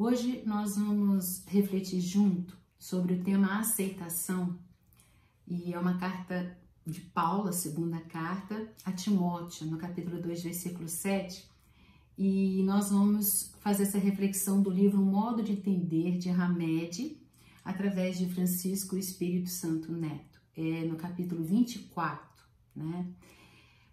Hoje nós vamos refletir junto sobre o tema aceitação, e é uma carta de Paulo, a segunda carta a Timóteo, no capítulo 2, versículo 7, e nós vamos fazer essa reflexão do livro Modo de Entender, de Hamed, através de Francisco Espírito Santo Neto, no capítulo 24, né?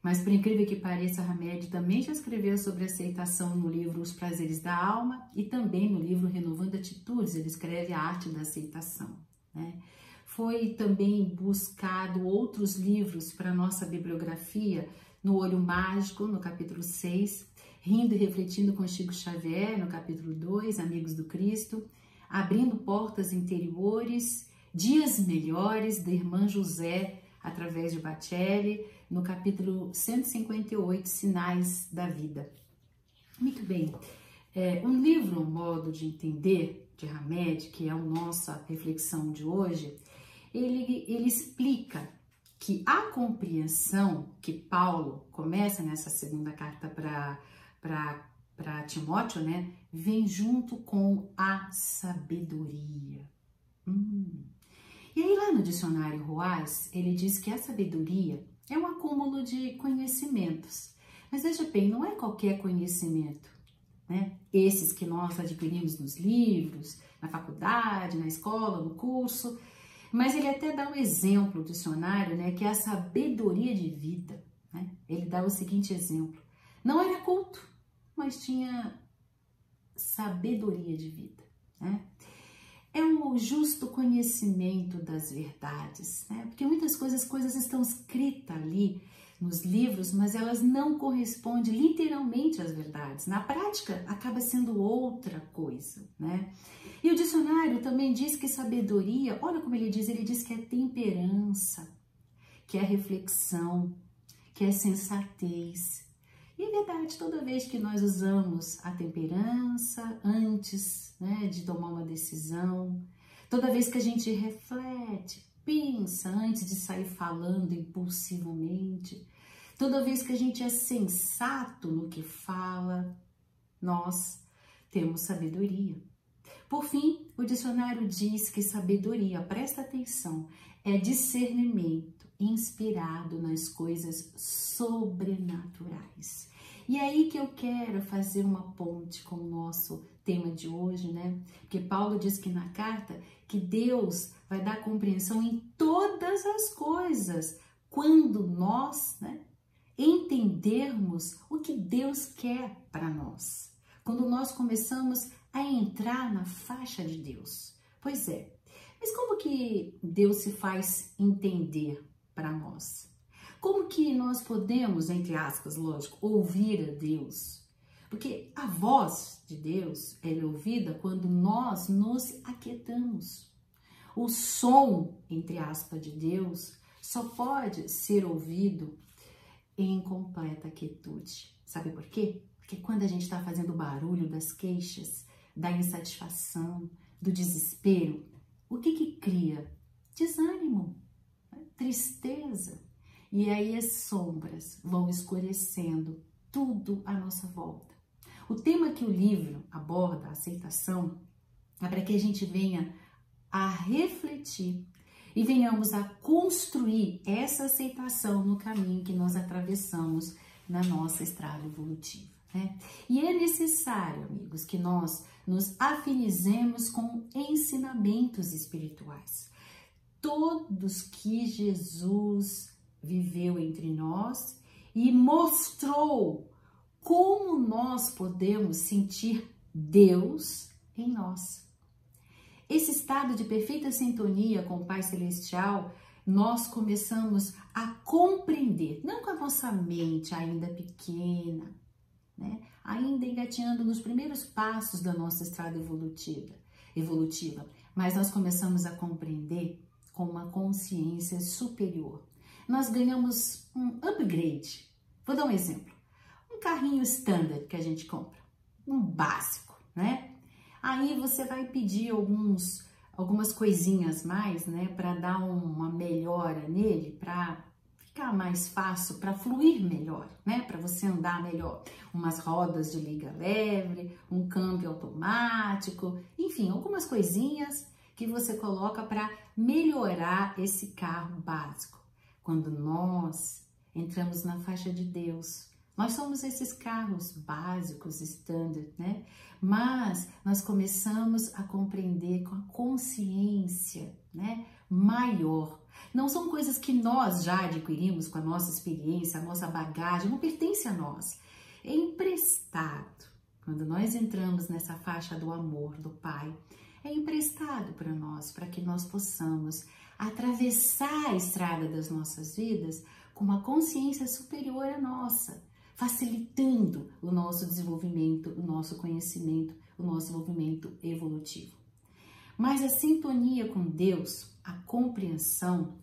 Mas por incrível que pareça, Hamed também já escreveu sobre aceitação no livro Os Prazeres da Alma e também no livro Renovando Atitudes, ele escreve a arte da aceitação, né? Foi também buscado outros livros para nossa bibliografia, no Olho Mágico, no capítulo 6, Rindo e Refletindo com Chico Xavier, no capítulo 2, Amigos do Cristo, Abrindo Portas Interiores, Dias Melhores, da Irmã José, através de Bacelli, no capítulo 158, Sinais da Vida. Muito bem, um livro, Um Modo de Entender, de Hamed, que é a nossa reflexão de hoje, ele explica que a compreensão que Paulo começa nessa segunda carta para Timóteo, né, vem junto com a sabedoria. E aí lá no dicionário Ruais, ele diz que a sabedoria é um acúmulo de conhecimentos. Mas veja bem, não é qualquer conhecimento, né? Esses que nós adquirimos nos livros, na faculdade, na escola, no curso. Mas ele até dá um exemplo, o dicionário, né, que é a sabedoria de vida, né? Ele dá o seguinte exemplo: não era culto, mas tinha sabedoria de vida, né? É um justo conhecimento das verdades, né? Porque muitas coisas estão escritas ali nos livros, mas elas não correspondem literalmente às verdades. Na prática, acaba sendo outra coisa, né? E o dicionário também diz que sabedoria, olha como ele diz que é temperança, que é reflexão, que é sensatez. E é verdade, toda vez que nós usamos a temperança antes, né, de tomar uma decisão, toda vez que a gente reflete, pensa antes de sair falando impulsivamente, toda vez que a gente é sensato no que fala, nós temos sabedoria. Por fim, o dicionário diz que sabedoria, presta atenção, é discernimento inspirado nas coisas sobrenaturais. E é aí que eu quero fazer uma ponte com o nosso tema de hoje, né? Porque Paulo diz que na carta que Deus vai dar compreensão em todas as coisas quando nós, né, entendermos o que Deus quer para nós. Quando nós começamos a entrar na faixa de Deus. Pois é, mas como que Deus se faz entender para nós? Como que nós podemos, entre aspas, lógico, ouvir a Deus? Porque a voz de Deus, ela é ouvida quando nós nos aquietamos. O som, entre aspas, de Deus só pode ser ouvido em completa quietude. Sabe por quê? Porque quando a gente está fazendo o barulho das queixas, da insatisfação, do desespero, o que cria? Desânimo, tristeza. E aí as sombras vão escurecendo tudo à nossa volta. O tema que o livro aborda, a aceitação, é para que a gente venha a refletir e venhamos a construir essa aceitação no caminho que nós atravessamos na nossa estrada evolutiva, né? E é necessário, amigos, que nós nos afinizemos com ensinamentos espirituais. Todos que Jesus viveu entre nós e mostrou como nós podemos sentir Deus em nós. Esse estado de perfeita sintonia com o Pai Celestial, nós começamos a compreender, não com a nossa mente ainda pequena, né? Ainda engatinhando nos primeiros passos da nossa estrada evolutiva, mas nós começamos a compreender com uma consciência superior. Nós ganhamos um upgrade. Vou dar um exemplo. Um carrinho standard que a gente compra, um básico, né? Aí você vai pedir algumas coisinhas mais, né, para dar uma melhora nele, para ficar mais fácil, para fluir melhor, né? Para você andar melhor. Umas rodas de liga leve, um câmbio automático, enfim, algumas coisinhas que você coloca para melhorar esse carro básico. Quando nós entramos na faixa de Deus, nós somos esses carros básicos, standard, né? Mas nós começamos a compreender com a consciência, né, maior. Não são coisas que nós já adquirimos com a nossa experiência, a nossa bagagem, não pertence a nós. É emprestado. Quando nós entramos nessa faixa do amor do Pai, é emprestado para nós, para que nós possamos atravessar a estrada das nossas vidas com uma consciência superior à nossa, facilitando o nosso desenvolvimento, o nosso conhecimento, o nosso desenvolvimento evolutivo. Mas a sintonia com Deus, a compreensão,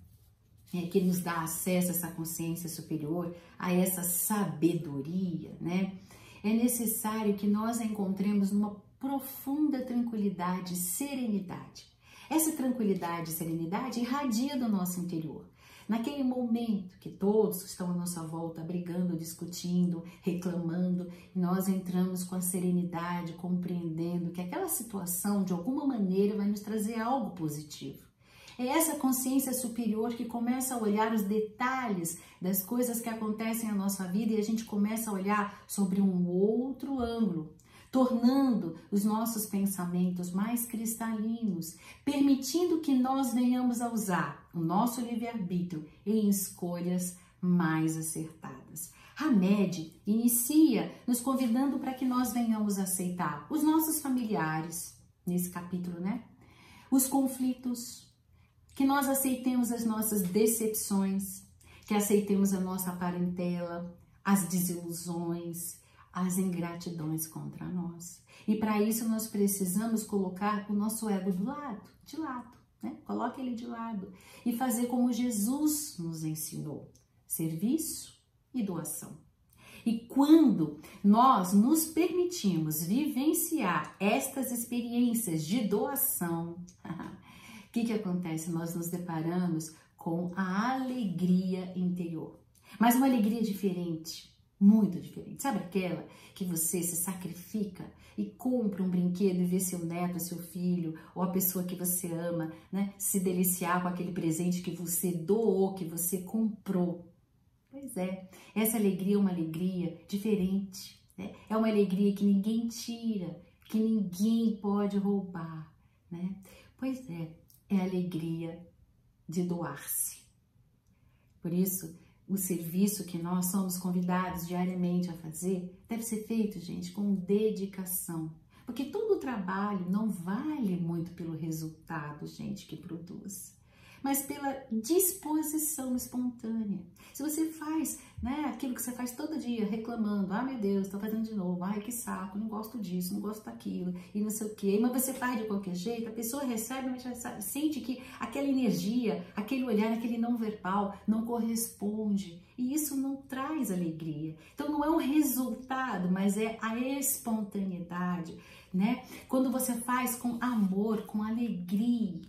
que nos dá acesso a essa consciência superior, a essa sabedoria, né? É necessário que nós a encontremos numa profunda tranquilidade e serenidade. Essa tranquilidade e serenidade irradia do nosso interior. Naquele momento que todos estão à nossa volta brigando, discutindo, reclamando, nós entramos com a serenidade, compreendendo que aquela situação de alguma maneira vai nos trazer algo positivo. É essa consciência superior que começa a olhar os detalhes das coisas que acontecem na nossa vida e a gente começa a olhar sobre um outro ângulo, tornando os nossos pensamentos mais cristalinos, permitindo que nós venhamos a usar o nosso livre-arbítrio em escolhas mais acertadas. Hamed inicia nos convidando para que nós venhamos a aceitar os nossos familiares, nesse capítulo, né? Os conflitos, que nós aceitemos as nossas decepções, que aceitemos a nossa parentela, as desilusões, as ingratidões contra nós. E para isso nós precisamos colocar o nosso ego de lado, né? Coloque ele de lado e fazer como Jesus nos ensinou, serviço e doação. E quando nós nos permitimos vivenciar estas experiências de doação, o que acontece? Nós nos deparamos com a alegria interior, mas uma alegria diferente, muito diferente. Sabe aquela que você se sacrifica e compra um brinquedo e vê seu neto, seu filho, ou a pessoa que você ama, né, se deliciar com aquele presente que você doou, que você comprou? Pois é, essa alegria é uma alegria diferente, né? É uma alegria que ninguém tira, que ninguém pode roubar, né? Pois é a alegria de doar-se. Por isso, o serviço que nós somos convidados diariamente a fazer deve ser feito, gente, com dedicação. Porque todo o trabalho não vale muito pelo resultado, gente, que produz, mas pela disposição espontânea. Se você faz, né, aquilo que você faz todo dia, reclamando, meu Deus, estou fazendo de novo, que saco, não gosto disso, não gosto daquilo, e não sei o quê, mas você faz de qualquer jeito, a pessoa recebe, mas já sente que aquela energia, aquele olhar, aquele não verbal não corresponde, e isso não traz alegria. Então não é um resultado, mas é a espontaneidade, né? Quando você faz com amor, com alegria.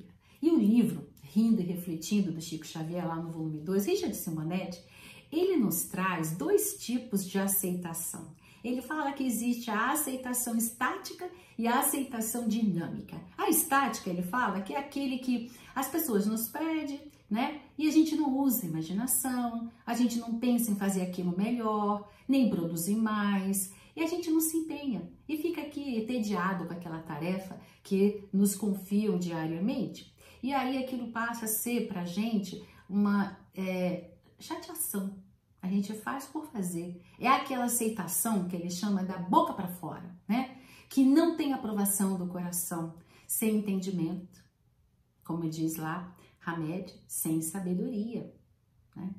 E o livro Rindo e Refletindo, do Chico Xavier, lá no volume 2, Richard Simonetti, ele nos traz dois tipos de aceitação. Ele fala que existe a aceitação estática e a aceitação dinâmica. A estática, ele fala, que é aquele que as pessoas nos pedem, né? E a gente não usa imaginação, a gente não pensa em fazer aquilo melhor, nem produzir mais, e a gente não se empenha e fica aqui entediado com aquela tarefa que nos confiam diariamente. E aí aquilo passa a ser pra gente uma chateação. A gente faz por fazer. É aquela aceitação que ele chama da boca para fora, né? Que não tem aprovação do coração, sem entendimento. Como diz lá Hamed, sem sabedoria, né?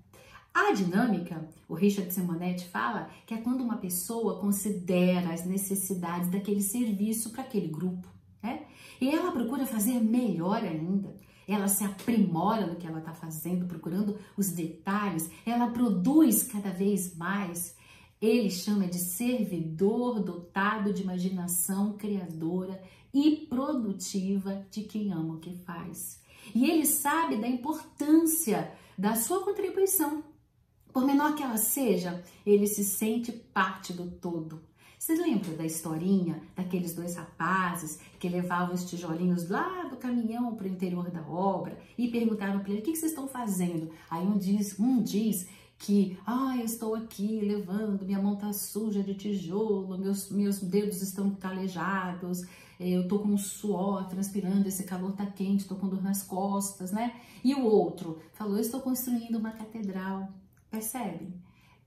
A dinâmica, o Richard Simonetti fala, que é quando uma pessoa considera as necessidades daquele serviço para aquele grupo, né? E ela procura fazer melhor ainda. Ela se aprimora no que ela está fazendo, procurando os detalhes. Ela produz cada vez mais. Ele chama de servidor dotado de imaginação criadora e produtiva de quem ama o que faz. E ele sabe da importância da sua contribuição, Por menor que ela seja, ele se sente parte do todo. Vocês lembram da historinha daqueles dois rapazes que levavam os tijolinhos lá do caminhão para o interior da obra e perguntaram para ele: o que vocês estão fazendo? Aí um diz que eu estou aqui levando, minha mão está suja de tijolo, meus dedos estão calejados, eu estou com suor, transpirando, esse calor está quente, estou com dor nas costas, né? E o outro falou: eu estou construindo uma catedral. Percebem?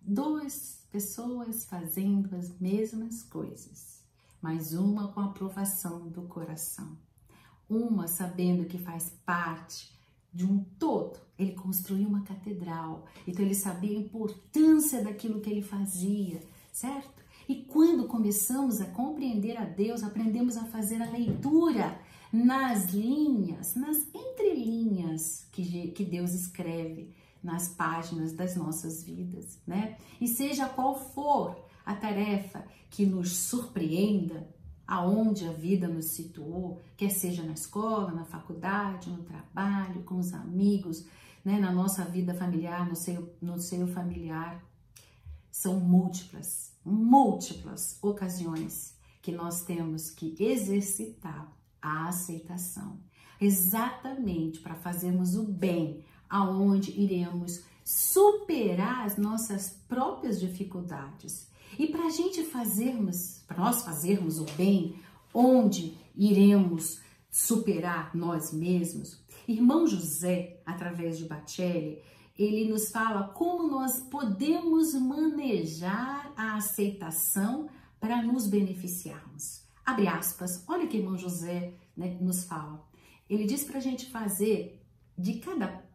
Duas pessoas fazendo as mesmas coisas, mas uma com a aprovação do coração, uma sabendo que faz parte de um todo. Ele construiu uma catedral, então ele sabia a importância daquilo que ele fazia, certo? E quando começamos a compreender a Deus, aprendemos a fazer a leitura nas linhas, nas entrelinhas que Deus escreve nas páginas das nossas vidas, né? E seja qual for a tarefa que nos surpreenda, aonde a vida nos situou, quer seja na escola, na faculdade, no trabalho, com os amigos, né? Na nossa vida familiar, no seio familiar, são múltiplas ocasiões que nós temos que exercitar a aceitação, exatamente para fazermos o bem, aonde iremos superar as nossas próprias dificuldades. E para nós fazermos o bem, onde iremos superar nós mesmos, irmão José, através de Bacelli, ele nos fala como nós podemos manejar a aceitação para nos beneficiarmos. Abre aspas, olha o que irmão José, né, nos fala. Ele diz para a gente fazer de cada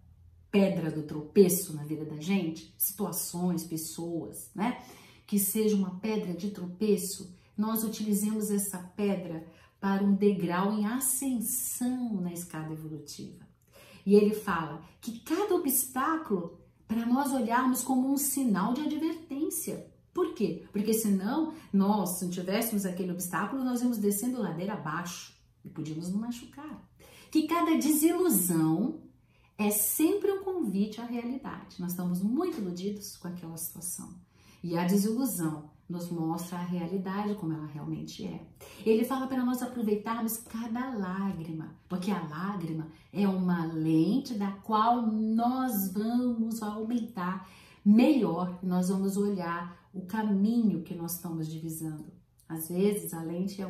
pedra do tropeço na vida da gente, situações, pessoas, né? Que seja uma pedra de tropeço, nós utilizemos essa pedra para um degrau em ascensão na escada evolutiva. E ele fala que cada obstáculo, para nós olharmos como um sinal de advertência. Por quê? Porque senão, se não tivéssemos aquele obstáculo, nós íamos descendo ladeira abaixo e podíamos nos machucar. Que cada desilusão é sempre um convite à realidade. Nós estamos muito iludidos com aquela situação. E a desilusão nos mostra a realidade como ela realmente é. Ele fala para nós aproveitarmos cada lágrima, porque a lágrima é uma lente da qual nós vamos aumentar melhor, nós vamos olhar o caminho que nós estamos divisando. Às vezes a lente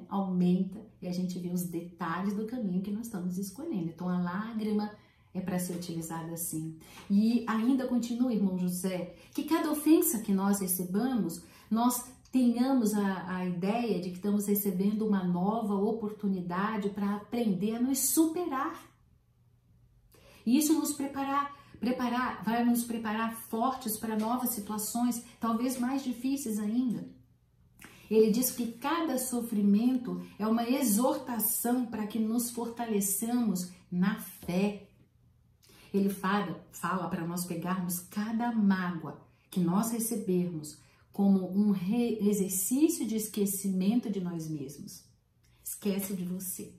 aumenta e a gente vê os detalhes do caminho que nós estamos escolhendo. Então a lágrima é para ser utilizada assim. E ainda continua, irmão José, que cada ofensa que nós recebamos, nós tenhamos a ideia de que estamos recebendo uma nova oportunidade para aprender a nos superar. E isso vai nos preparar fortes para novas situações, talvez mais difíceis ainda. Ele diz que cada sofrimento é uma exortação para que nos fortaleçamos na fé. Ele fala para nós pegarmos cada mágoa que nós recebermos como um exercício de esquecimento de nós mesmos. Esquece de você.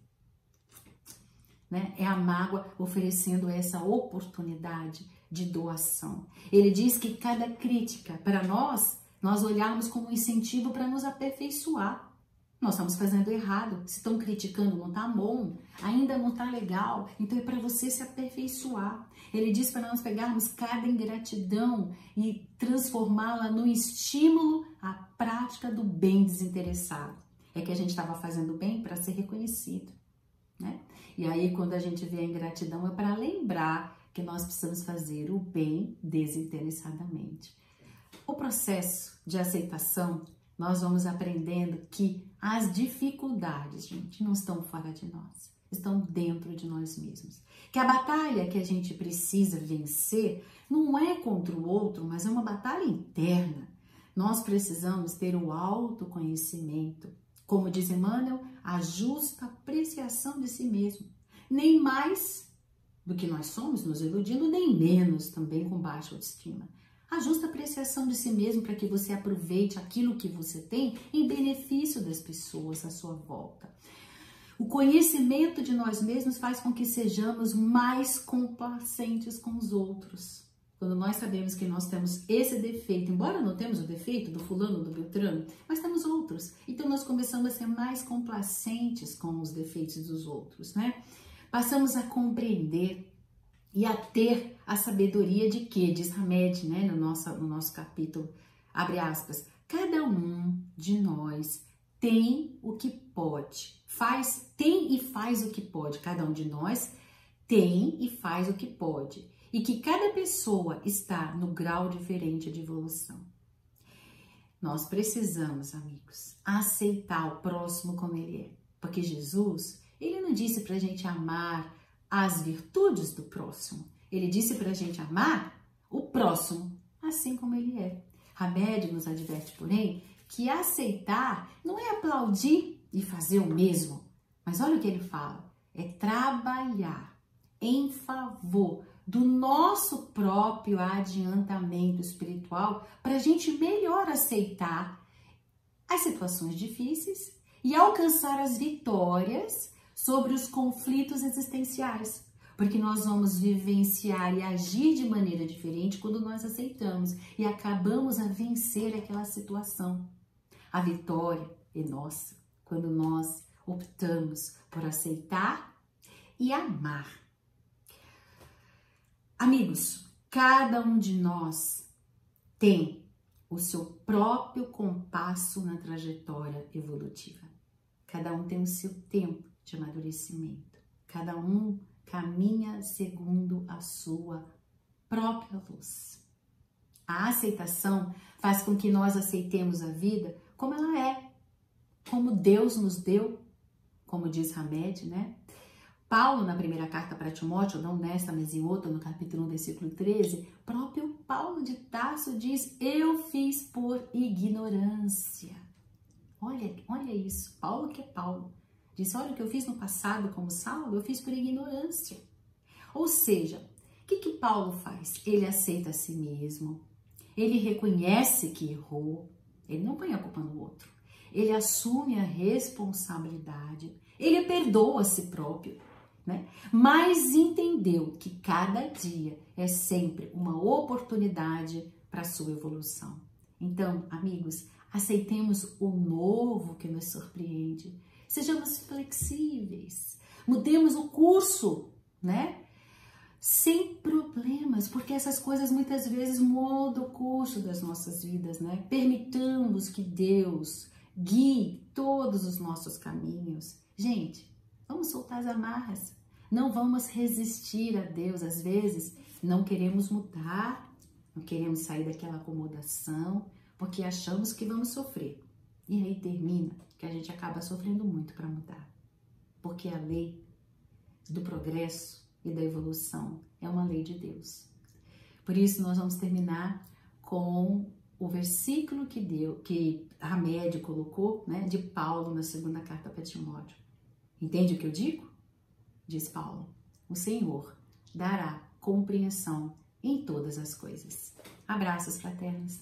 Né? É a mágoa oferecendo essa oportunidade de doação. Ele diz que cada crítica para nós olharmos como um incentivo para nos aperfeiçoar. Nós estamos fazendo errado, se estão criticando, não está bom, ainda não está legal, então é para você se aperfeiçoar. Ele diz para nós pegarmos cada ingratidão e transformá-la no estímulo à prática do bem desinteressado. É que a gente estava fazendo bem para ser reconhecido, né? E aí quando a gente vê a ingratidão é para lembrar que nós precisamos fazer o bem desinteressadamente. O processo de aceitação, nós vamos aprendendo que as dificuldades, gente, não estão fora de nós, estão dentro de nós mesmos. Que a batalha que a gente precisa vencer não é contra o outro, mas é uma batalha interna. Nós precisamos ter o autoconhecimento. Como diz Emmanuel, a justa apreciação de si mesmo. Nem mais do que nós somos, nos iludindo, nem menos também com baixa autoestima. A justa apreciação de si mesmo para que você aproveite aquilo que você tem em benefício das pessoas à sua volta. O conhecimento de nós mesmos faz com que sejamos mais complacentes com os outros. quando nós sabemos que nós temos esse defeito, embora não temos o defeito do fulano, do beltrano, mas temos outros. Então nós começamos a ser mais complacentes com os defeitos dos outros, né? Passamos a compreender e a ter a sabedoria de que, diz Hamed, né, no nosso capítulo, abre aspas, cada um de nós tem o que pode, tem e faz o que pode, cada um de nós tem e faz o que pode, e que cada pessoa está no grau diferente de evolução. Nós precisamos, amigos, aceitar o próximo como ele é, porque Jesus, ele não disse pra gente amar as virtudes do próximo, ele disse pra gente amar o próximo assim como ele é. Hamed nos adverte, porém, que aceitar não é aplaudir e fazer o mesmo, mas olha o que ele fala, é trabalhar em favor do nosso próprio adiantamento espiritual para a gente melhor aceitar as situações difíceis e alcançar as vitórias sobre os conflitos existenciais, porque nós vamos vivenciar e agir de maneira diferente quando nós aceitamos e acabamos a vencer aquela situação. A vitória é nossa quando nós optamos por aceitar e amar. Amigos, cada um de nós tem o seu próprio compasso na trajetória evolutiva. Cada um tem o seu tempo de amadurecimento. Cada um caminha segundo a sua própria luz. A aceitação faz com que nós aceitemos a vida como ela é, como Deus nos deu, como diz Hamed, né? Paulo, na primeira carta para Timóteo, não nesta, mas em outra, no capítulo 1, versículo 13, próprio Paulo de Tarso diz, eu fiz por ignorância. Olha isso, Paulo que é Paulo. Diz, olha o que eu fiz no passado como Saulo, eu fiz por ignorância. Ou seja, o que Paulo faz? Ele aceita a si mesmo, ele reconhece que errou, ele não põe a culpa no outro, ele assume a responsabilidade, ele perdoa a si próprio, né? Mas entendeu que cada dia é sempre uma oportunidade para a sua evolução. Então, amigos, aceitemos o novo que nos surpreende, sejamos flexíveis, mudemos o curso, né? Sem problemas, porque essas coisas muitas vezes mudam o curso das nossas vidas, né? Permitamos que Deus guie todos os nossos caminhos. Gente, vamos soltar as amarras, não vamos resistir a Deus. Às vezes não queremos mudar, não queremos sair daquela acomodação, porque achamos que vamos sofrer. E aí termina que a gente acaba sofrendo muito para mudar, porque a lei do progresso e da evolução é uma lei de Deus. Por isso nós vamos terminar com o versículo que Hamed colocou, né, de Paulo na segunda carta para Timóteo. Entende o que eu digo? Diz Paulo, o Senhor dará compreensão em todas as coisas. Abraços fraternos.